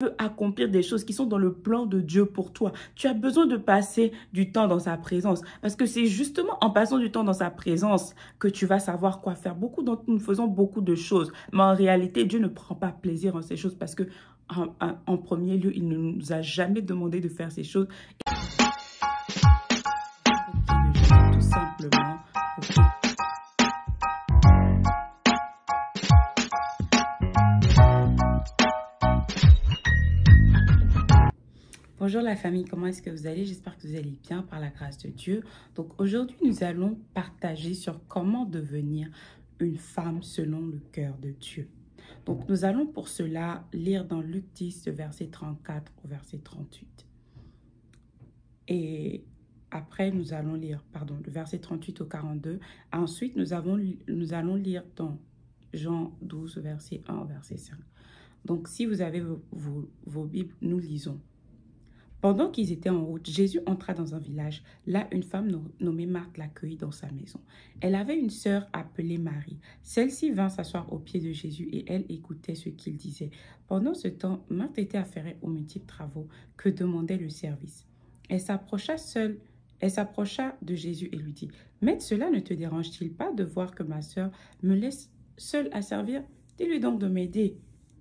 veux accomplir des choses qui sont dans le plan de Dieu pour toi. Tu as besoin de passer du temps dans sa présence. Parce que c'est justement en passant du temps dans sa présence que tu vas savoir quoi faire. Beaucoup d'entre nous faisons beaucoup de choses. Mais en réalité, Dieu ne prend pas plaisir en ces choses parce que en premier lieu, il ne nous a jamais demandé de faire ces choses. Tout simplement. Bonjour la famille, comment est-ce que vous allez? J'espère que vous allez bien par la grâce de Dieu. Donc aujourd'hui, nous allons partager sur comment devenir une femme selon le cœur de Dieu. Donc nous allons pour cela lire dans Luc 10, verset 34 au verset 38. Et après, nous allons lire, le verset 38 au 42. Ensuite, nous allons lire dans Jean 12, verset 1 au verset 5. Donc si vous avez vos Bibles, nous lisons. Pendant qu'ils étaient en route, Jésus entra dans un village. Là, une femme nommée Marthe l'accueillit dans sa maison. Elle avait une sœur appelée Marie. Celle-ci vint s'asseoir aux pieds de Jésus et elle écoutait ce qu'il disait. Pendant ce temps, Marthe était affairée aux multiples travaux que demandait le service. Elle s'approcha de Jésus et lui dit, « Maître, cela ne te dérange-t-il pas de voir que ma sœur me laisse seule à servir? Dis-lui donc de m'aider. »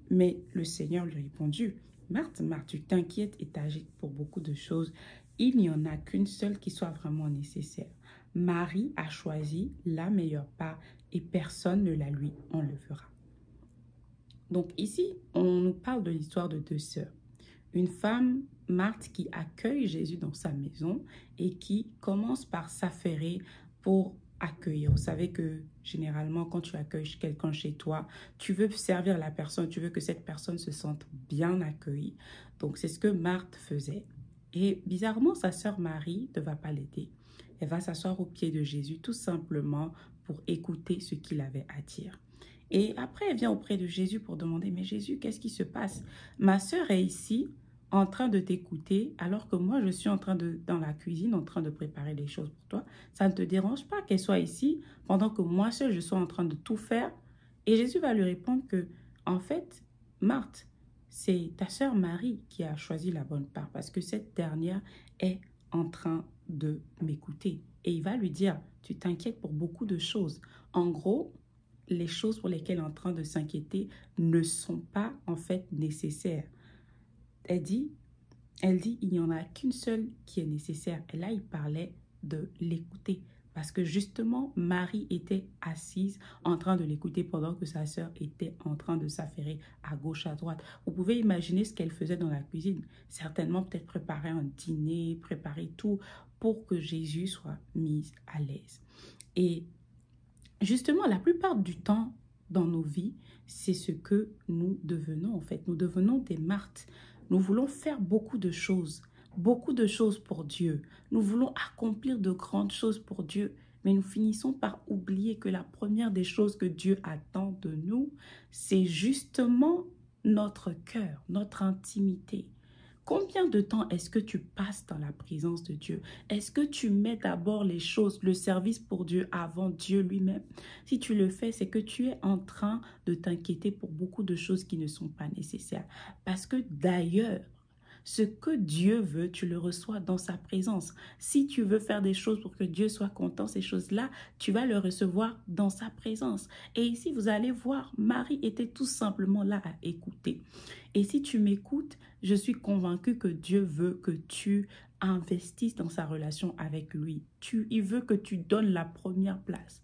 Mais le Seigneur lui répondit, « Marthe, Marthe, tu t'inquiètes et t'agites pour beaucoup de choses. Il n'y en a qu'une seule qui soit vraiment nécessaire. Marie a choisi la meilleure part et personne ne la lui enlèvera. » Donc ici, on nous parle de l'histoire de deux sœurs. Une femme, Marthe, qui accueille Jésus dans sa maison et qui commence par s'affairer pour accueillir. Vous savez que généralement, quand tu accueilles quelqu'un chez toi, tu veux servir la personne, tu veux que cette personne se sente bien accueillie. Donc, c'est ce que Marthe faisait. Et bizarrement, sa sœur Marie ne va pas l'aider. Elle va s'asseoir aux pieds de Jésus tout simplement pour écouter ce qu'il avait à dire. Et après, elle vient auprès de Jésus pour demander, « Mais Jésus, qu'est-ce qui se passe? Ma sœur est ici en train de t'écouter, alors que moi, je suis dans la cuisine, en train de préparer des choses pour toi. Ça ne te dérange pas qu'elle soit ici, pendant que moi seule, je sois en train de tout faire? » Et Jésus va lui répondre que, en fait, Marthe, c'est ta sœur Marie qui a choisi la bonne part, parce que cette dernière est en train de m'écouter. Et il va lui dire, tu t'inquiètes pour beaucoup de choses. En gros, les choses pour lesquelles elle est en train de s'inquiéter ne sont pas en fait nécessaires. Elle dit, il n'y en a qu'une seule qui est nécessaire. Et là, il parlait de l'écouter. Parce que justement, Marie était assise en train de l'écouter pendant que sa sœur était en train de s'affairer à gauche, à droite. Vous pouvez imaginer ce qu'elle faisait dans la cuisine. Certainement peut-être préparer un dîner, préparer tout pour que Jésus soit mis à l'aise. Et justement, la plupart du temps dans nos vies, c'est ce que nous devenons en fait. Nous devenons des Marthes. Nous voulons faire beaucoup de choses pour Dieu. Nous voulons accomplir de grandes choses pour Dieu, mais nous finissons par oublier que la première des choses que Dieu attend de nous, c'est justement notre cœur, notre intimité. Combien de temps est-ce que tu passes dans la présence de Dieu? Est-ce que tu mets d'abord les choses, le service pour Dieu avant Dieu lui-même? Si tu le fais, c'est que tu es en train de t'inquiéter pour beaucoup de choses qui ne sont pas nécessaires. Parce que d'ailleurs, ce que Dieu veut, tu le reçois dans sa présence. Si tu veux faire des choses pour que Dieu soit content, ces choses-là, tu vas le recevoir dans sa présence. Et ici, vous allez voir, Marie était tout simplement là à écouter. Et si tu m'écoutes, je suis convaincue que Dieu veut que tu investisses dans sa relation avec lui. Il veut que tu donnes la première place.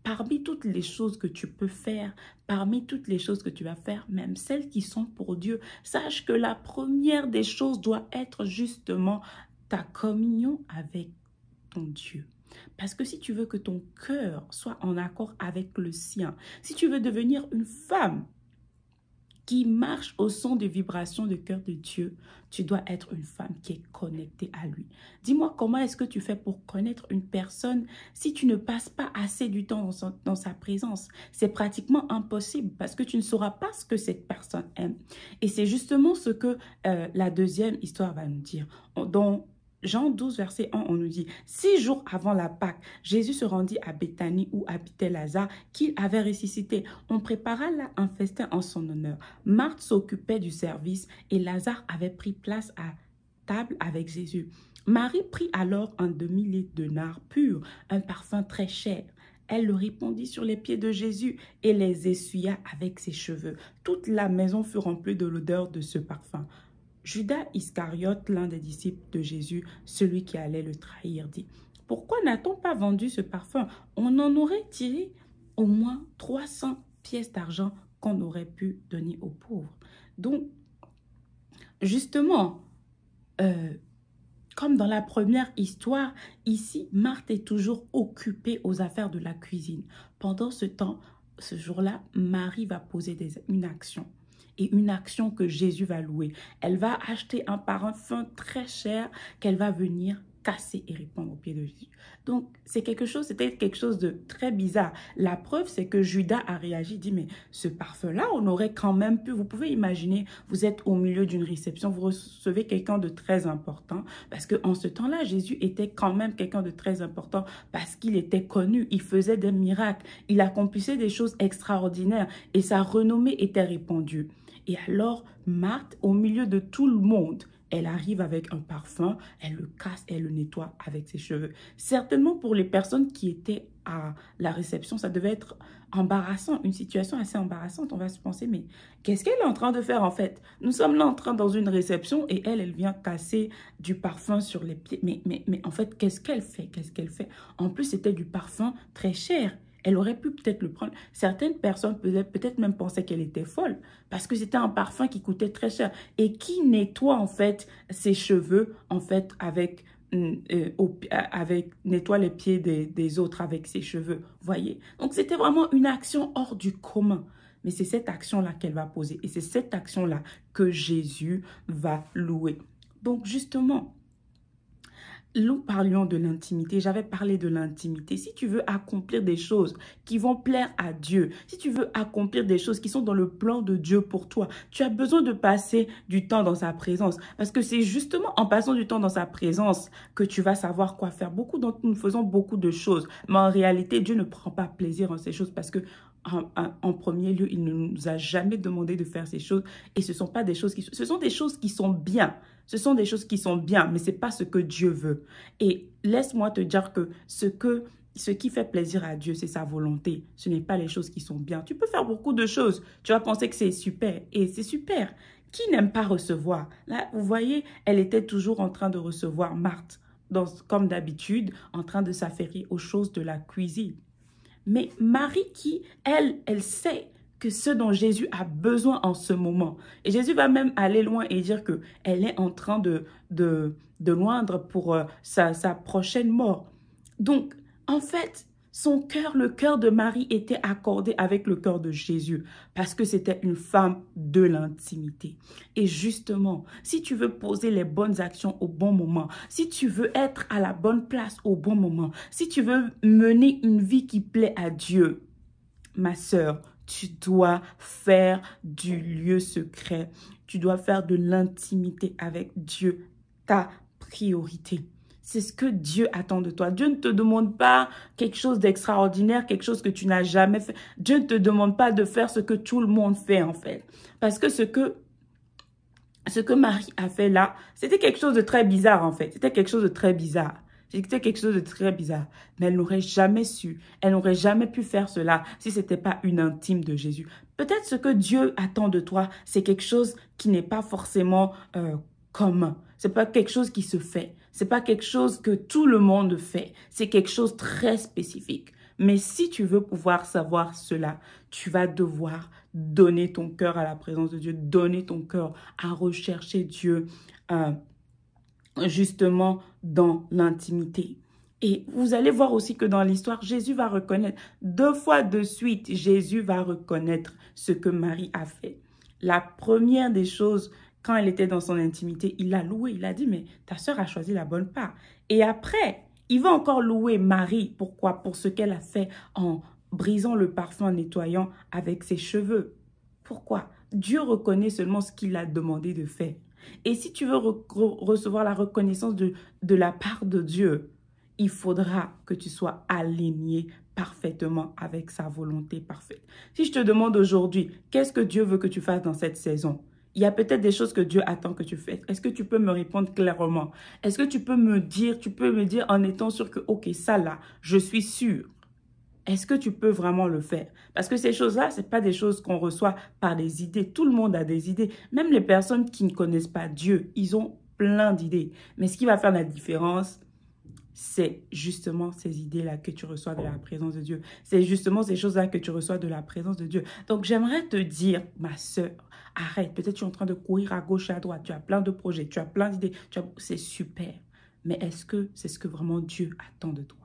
Parmi toutes les choses que tu peux faire, parmi toutes les choses que tu vas faire, même celles qui sont pour Dieu, sache que la première des choses doit être justement ta communion avec ton Dieu. Parce que si tu veux que ton cœur soit en accord avec le sien, si tu veux devenir une femme qui marche au son des vibrations du cœur de Dieu, tu dois être une femme qui est connectée à lui. Dis-moi, comment est-ce que tu fais pour connaître une personne si tu ne passes pas assez du temps dans sa présence? C'est pratiquement impossible parce que tu ne sauras pas ce que cette personne aime. Et c'est justement ce que la deuxième histoire va nous dire. Dans Jean 12, verset 1, on nous dit, 6 jours avant la Pâque, Jésus se rendit à Béthanie où habitait Lazare, qu'il avait ressuscité. On prépara là un festin en son honneur. Marthe s'occupait du service et Lazare avait pris place à table avec Jésus. Marie prit alors un demi-litre de nard pur, un parfum très cher. Elle le répandit sur les pieds de Jésus et les essuya avec ses cheveux. Toute la maison fut remplie de l'odeur de ce parfum. Judas Iscariote, l'un des disciples de Jésus, celui qui allait le trahir, dit, « Pourquoi n'a-t-on pas vendu ce parfum? On en aurait tiré au moins 300 pièces d'argent qu'on aurait pu donner aux pauvres. » Donc, justement, comme dans la première histoire, ici, Marthe est toujours occupée aux affaires de la cuisine. Pendant ce temps, ce jour-là, Marie va poser une action. Et une action que Jésus va louer. Elle va acheter un parfum très cher qu'elle va venir casser et répandre aux pieds de Jésus. Donc, c'était quelque chose de très bizarre. La preuve, c'est que Judas a réagi, dit, mais ce parfum-là, on aurait quand même pu, vous pouvez imaginer, vous êtes au milieu d'une réception, vous recevez quelqu'un de très important, parce qu'en ce temps-là, Jésus était quand même quelqu'un de très important, parce qu'il était connu, il faisait des miracles, il accomplissait des choses extraordinaires, et sa renommée était répandue. Et alors, Marthe, au milieu de tout le monde, elle arrive avec un parfum, elle le casse, elle le nettoie avec ses cheveux. Certainement pour les personnes qui étaient à la réception, ça devait être embarrassant, une situation assez embarrassante. On va se penser, mais qu'est-ce qu'elle est en train de faire en fait? Nous sommes là dans une réception et elle vient casser du parfum sur les pieds. Mais en fait, qu'est-ce qu'elle fait? Qu'est-ce qu'elle fait? En plus, c'était du parfum très cher. Elle aurait pu peut-être le prendre. Certaines personnes peut-être même pensaient qu'elle était folle parce que c'était un parfum qui coûtait très cher. Et qui nettoie en fait ses cheveux en fait nettoie les pieds des autres avec ses cheveux. Voyez? Donc c'était vraiment une action hors du commun. Mais c'est cette action-là qu'elle va poser. Et c'est cette action-là que Jésus va louer. Donc justement, nous parlions de l'intimité, j'avais parlé de l'intimité. Si tu veux accomplir des choses qui vont plaire à Dieu, si tu veux accomplir des choses qui sont dans le plan de Dieu pour toi, tu as besoin de passer du temps dans sa présence. Parce que c'est justement en passant du temps dans sa présence que tu vas savoir quoi faire. Beaucoup d'entre nous faisons beaucoup de choses, mais en réalité, Dieu ne prend pas plaisir en ces choses parce que en premier lieu, il ne nous a jamais demandé de faire ces choses et ce sont des choses qui sont bien. Ce sont des choses qui sont bien, mais ce n'est pas ce que Dieu veut. Et laisse-moi te dire que ce qui fait plaisir à Dieu, c'est sa volonté. Ce n'est pas les choses qui sont bien. Tu peux faire beaucoup de choses. Tu vas penser que c'est super. Et c'est super. Qui n'aime pas recevoir? Là, vous voyez, elle était toujours en train de recevoir Marthe, comme d'habitude, en train de s'affairer aux choses de la cuisine. Mais Marie qui, elle sait que ce dont Jésus a besoin en ce moment. Et Jésus va même aller loin et dire qu'elle est en train de loindre pour sa prochaine mort. Donc, en fait, le cœur de Marie était accordé avec le cœur de Jésus parce que c'était une femme de l'intimité. Et justement, si tu veux poser les bonnes actions au bon moment, si tu veux être à la bonne place au bon moment, si tu veux mener une vie qui plaît à Dieu, ma sœur, tu dois faire du lieu secret. Tu dois faire de l'intimité avec Dieu, ta priorité. C'est ce que Dieu attend de toi. Dieu ne te demande pas quelque chose d'extraordinaire, quelque chose que tu n'as jamais fait. Dieu ne te demande pas de faire ce que tout le monde fait en fait. Parce que ce que Marie a fait là, c'était quelque chose de très bizarre en fait. C'était quelque chose de très bizarre. C'était quelque chose de très bizarre. Mais elle n'aurait jamais su, elle n'aurait jamais pu faire cela si ce n'était pas une intime de Jésus. Peut-être ce que Dieu attend de toi, c'est quelque chose qui n'est pas forcément commun. C'est pas quelque chose qui se fait. C'est pas quelque chose que tout le monde fait. C'est quelque chose de très spécifique. Mais si tu veux pouvoir savoir cela, tu vas devoir donner ton cœur à la présence de Dieu, donner ton cœur à rechercher Dieu, justement dans l'intimité. Et vous allez voir aussi que dans l'histoire, Jésus va reconnaître, 2 fois de suite, Jésus va reconnaître ce que Marie a fait. La première des choses, quand elle était dans son intimité, il l'a loué, il a dit, mais ta sœur a choisi la bonne part. Et après, il va encore louer Marie. Pourquoi? Pour ce qu'elle a fait en brisant le parfum, en nettoyant avec ses cheveux. Pourquoi? Dieu reconnaît seulement ce qu'il a demandé de faire. Et si tu veux recevoir la reconnaissance de la part de Dieu, il faudra que tu sois aligné parfaitement avec sa volonté parfaite. Si je te demande aujourd'hui, qu'est-ce que Dieu veut que tu fasses dans cette saison? Il y a peut-être des choses que Dieu attend que tu fasses. Est-ce que tu peux me répondre clairement? Est-ce que tu peux me dire en étant sûr que, ok, ça là, je suis sûr. Est-ce que tu peux vraiment le faire? Parce que ces choses-là, ce n'est pas des choses qu'on reçoit par des idées. Tout le monde a des idées. Même les personnes qui ne connaissent pas Dieu, ils ont plein d'idées. Mais ce qui va faire la différence, c'est justement ces idées-là que tu reçois de la présence de Dieu. C'est justement ces choses-là que tu reçois de la présence de Dieu. Donc, j'aimerais te dire, ma sœur, arrête. Peut-être tu es en train de courir à gauche et à droite. Tu as plein de projets, tu as plein d'idées. C'est super. Mais est-ce que c'est ce que vraiment Dieu attend de toi?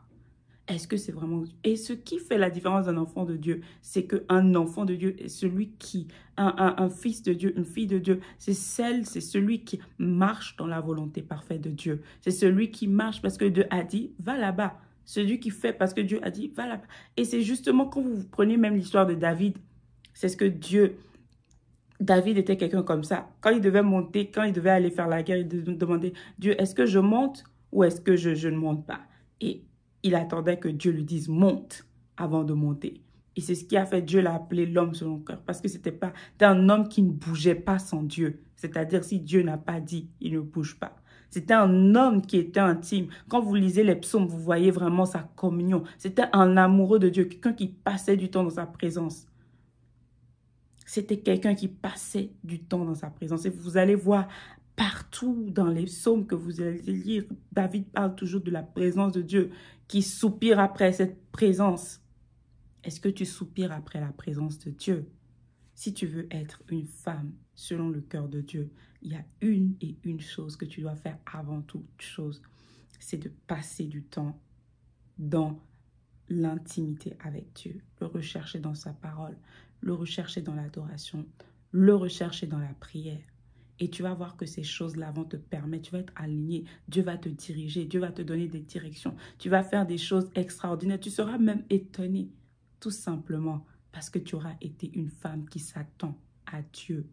Est-ce que c'est vraiment... Et ce qui fait la différence d'un enfant de Dieu, c'est qu'un enfant de Dieu est celui qui... Un fils de Dieu, une fille de Dieu, c'est celui qui marche dans la volonté parfaite de Dieu. C'est celui qui marche parce que Dieu a dit, va là-bas. Celui qui fait parce que Dieu a dit, va là-bas. Et c'est justement quand vous prenez même l'histoire de David, c'est ce que Dieu... David était quelqu'un comme ça. Quand il devait monter, quand il devait aller faire la guerre, il demandait, Dieu, est-ce que je monte ou est-ce que je ne monte pas? Et il attendait que Dieu lui dise monte avant de monter. Et c'est ce qui a fait Dieu l'a appelé l'homme selon le cœur. Parce que c'était un homme qui ne bougeait pas sans Dieu. C'est-à-dire si Dieu n'a pas dit, il ne bouge pas. C'était un homme qui était intime. Quand vous lisez les psaumes, vous voyez vraiment sa communion. C'était un amoureux de Dieu, quelqu'un qui passait du temps dans sa présence. C'était quelqu'un qui passait du temps dans sa présence. Et vous allez voir partout dans les psaumes que vous allez lire, David parle toujours de la présence de Dieu, qui soupire après cette présence. Est-ce que tu soupires après la présence de Dieu? Si tu veux être une femme selon le cœur de Dieu, il y a une chose que tu dois faire avant toute chose, c'est de passer du temps dans l'intimité avec Dieu, le rechercher dans sa parole, le rechercher dans l'adoration, le rechercher dans la prière. Et tu vas voir que ces choses-là vont te permettre, tu vas être aligné, Dieu va te diriger, Dieu va te donner des directions, tu vas faire des choses extraordinaires, tu seras même étonné, tout simplement parce que tu auras été une femme qui s'attend à Dieu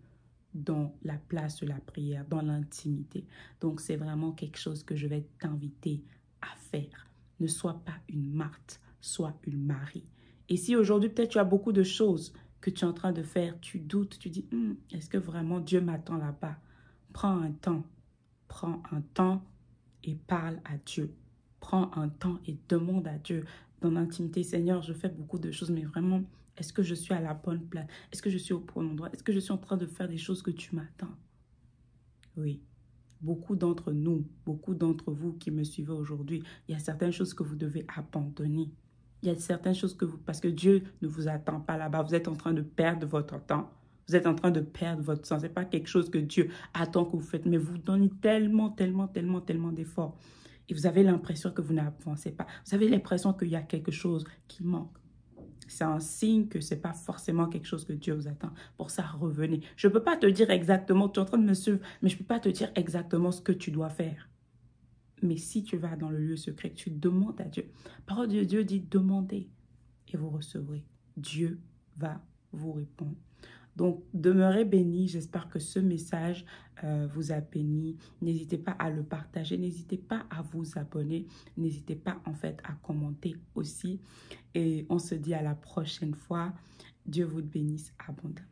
dans la place de la prière, dans l'intimité. Donc c'est vraiment quelque chose que je vais t'inviter à faire. Ne sois pas une Marthe, sois une Marie. Et si aujourd'hui peut-être tu as beaucoup de choses que tu es en train de faire, tu doutes, tu dis, est-ce que vraiment Dieu m'attend là-bas? Prends un temps et parle à Dieu. Prends un temps et demande à Dieu dans l'intimité, Seigneur, je fais beaucoup de choses, mais vraiment, est-ce que je suis à la bonne place? Est-ce que je suis au bon endroit? Est-ce que je suis en train de faire des choses que tu m'attends? Oui. Beaucoup d'entre nous, beaucoup d'entre vous qui me suivez aujourd'hui, il y a certaines choses que vous devez abandonner. Il y a certaines choses que vous... Parce que Dieu ne vous attend pas là-bas. Vous êtes en train de perdre votre temps. Vous êtes en train de perdre votre temps. Ce n'est pas quelque chose que Dieu attend que vous faites. Mais vous donnez tellement d'efforts. Et vous avez l'impression que vous n'avancez pas. Vous avez l'impression qu'il y a quelque chose qui manque. C'est un signe que ce n'est pas forcément quelque chose que Dieu vous attend. Pour ça, revenez. Je ne peux pas te dire exactement, tu es en train de me suivre, mais je ne peux pas te dire exactement ce que tu dois faire. Mais si tu vas dans le lieu secret, tu demandes à Dieu. La parole de Dieu dit, demandez et vous recevrez. Dieu va vous répondre. Donc, demeurez bénis. J'espère que ce message vous a béni. N'hésitez pas à le partager. N'hésitez pas à vous abonner. N'hésitez pas, en fait, à commenter aussi. Et on se dit à la prochaine fois. Dieu vous bénisse abondamment.